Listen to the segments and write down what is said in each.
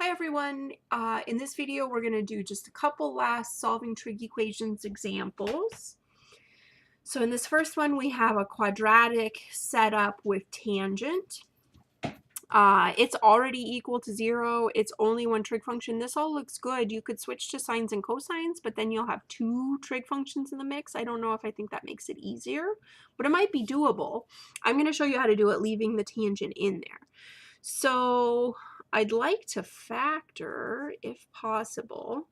Hi everyone. In this video we're going to do just a couple last solving trig equations examples. So in this first one we have a quadratic setup with tangent. It's already equal to 0. It's only one trig function. This all looks good. You could switch to sines and cosines, but then you'll have two trig functions in the mix. I don't know if I think that makes it easier, but it might be doable. I'm going to show you how to do it leaving the tangent in there. So I'd like to factor, if possible,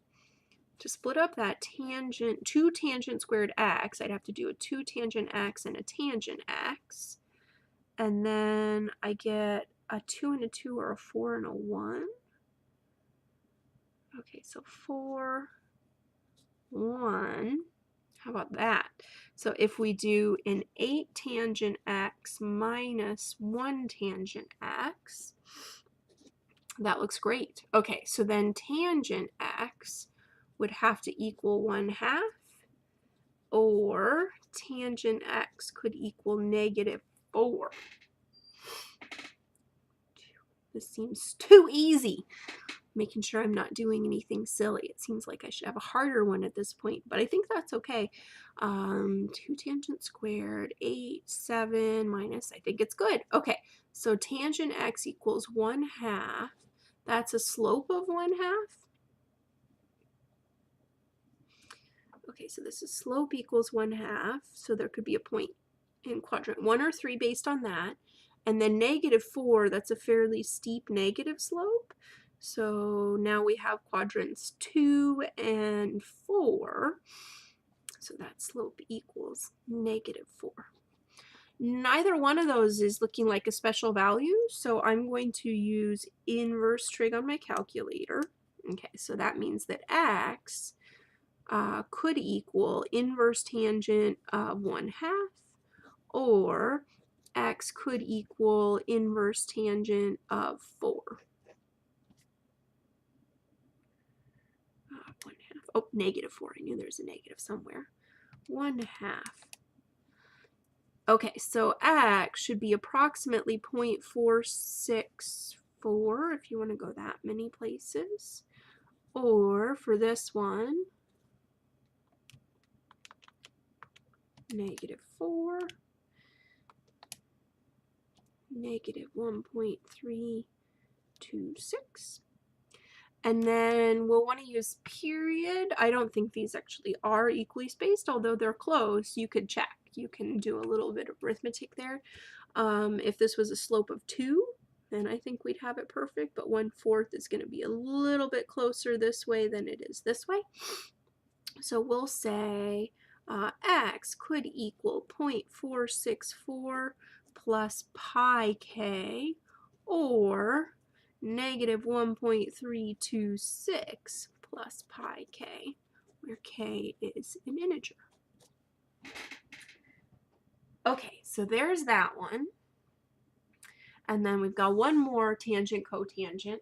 to split up that tangent, 2 tangent squared x. I'd have to do a 2 tangent x and a tangent x. And then I get a 2 and a 2 or a 4 and a 1. Okay, so 4, 1. How about that? So if we do an 8 tangent x minus 1 tangent x, that looks great. Okay, so then tangent x would have to equal 1/2, or tangent x could equal -4. This seems too easy. Making sure I'm not doing anything silly. It seems like I should have a harder one at this point, but I think that's okay. 2 tangent squared, 8, 7 minus, I think it's good. Okay, so tangent x equals 1/2. That's a slope of 1/2. Okay, so this is slope equals 1/2, so there could be a point in quadrant 1 or 3 based on that. And then -4, that's a fairly steep negative slope. So now we have quadrants 2 and 4. So that slope equals -4. Neither one of those is looking like a special value, so I'm going to use inverse trig on my calculator. Okay, so that means that x could equal inverse tangent of 1/2, or x could equal inverse tangent of 4. 1/2. Oh, -4. I knew there's a negative somewhere. 1/2. Okay, so x should be approximately 0.464 if you want to go that many places. Or for this one, -4, -1.326. And then we'll want to use period. I don't think these actually are equally spaced, although they're close. You could check. You can do a little bit of arithmetic there. If this was a slope of 2, then I think we'd have it perfect, but 1/4 is going to be a little bit closer this way than it is this way. So we'll say x could equal 0.464 plus pi k, or -1.326 plus pi k, where k is an integer. Okay, so there's that one. And then we've got one more tangent cotangent.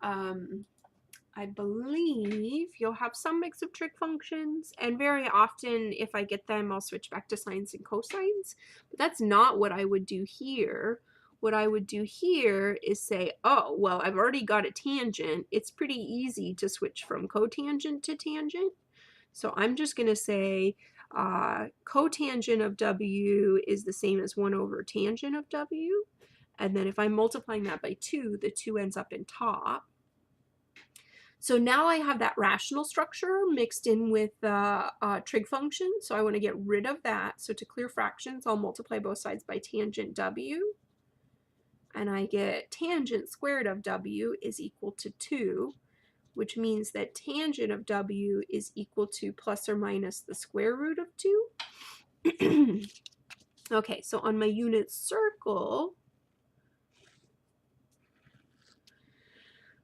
I believe you'll have some mix of trig functions, and very often if I get them I'll switch back to sines and cosines, but that's not what I would do here. What I would do here is say, oh, well, I've already got a tangent. It's pretty easy to switch from cotangent to tangent. So I'm just going to say cotangent of w is the same as 1 over tangent of w. And then if I'm multiplying that by 2, the 2 ends up in top. So now I have that rational structure mixed in with the trig function, so I want to get rid of that. So to clear fractions, I'll multiply both sides by tangent w, and I get tangent squared of w is equal to 2, which means that tangent of w is equal to plus or minus the square root of 2. Okay, so on my unit circle,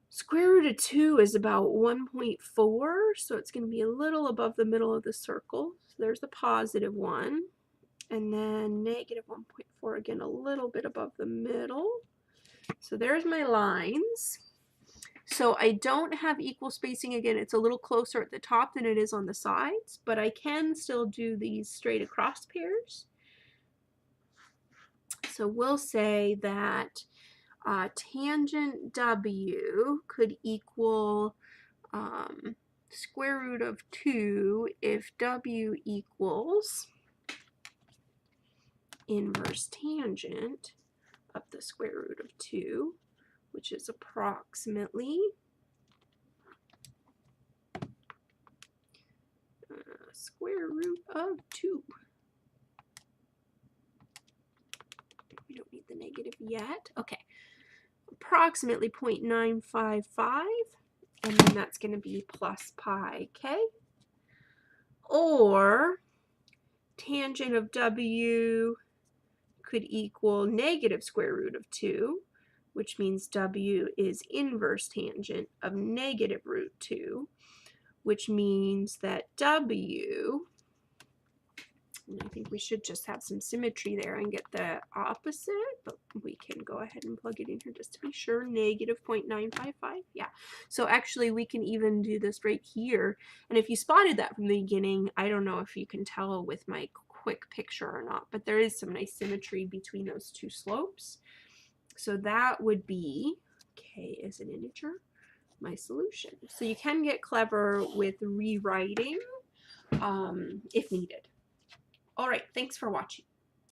square root of 2 is about 1.4, so it's going to be a little above the middle of the circle. So there's the positive 1. And then -1.4, again, a little bit above the middle. So there's my lines. So I don't have equal spacing. Again, it's a little closer at the top than it is on the sides, but I can still do these straight across pairs. So we'll say that Tangent W could equal square root of 2 if W equals inverse tangent of the square root of 2, which is approximately square root of 2. We don't need the negative yet. Okay. Approximately 0.955, and then that's going to be plus pi k. Or tangent of W could equal negative square root of 2, which means W is inverse tangent of negative root 2, which means that W, and I think we should just have some symmetry there and get the opposite, but we can go ahead and plug it in here just to be sure. Negative 0.955. Yeah. So actually we can even do this right here. And if you spotted that from the beginning, I don't know if you can tell with my quick picture or not, but there is some nice symmetry between those two slopes. So that would be, k is an integer, my solution. So you can get clever with rewriting if needed. All right, thanks for watching.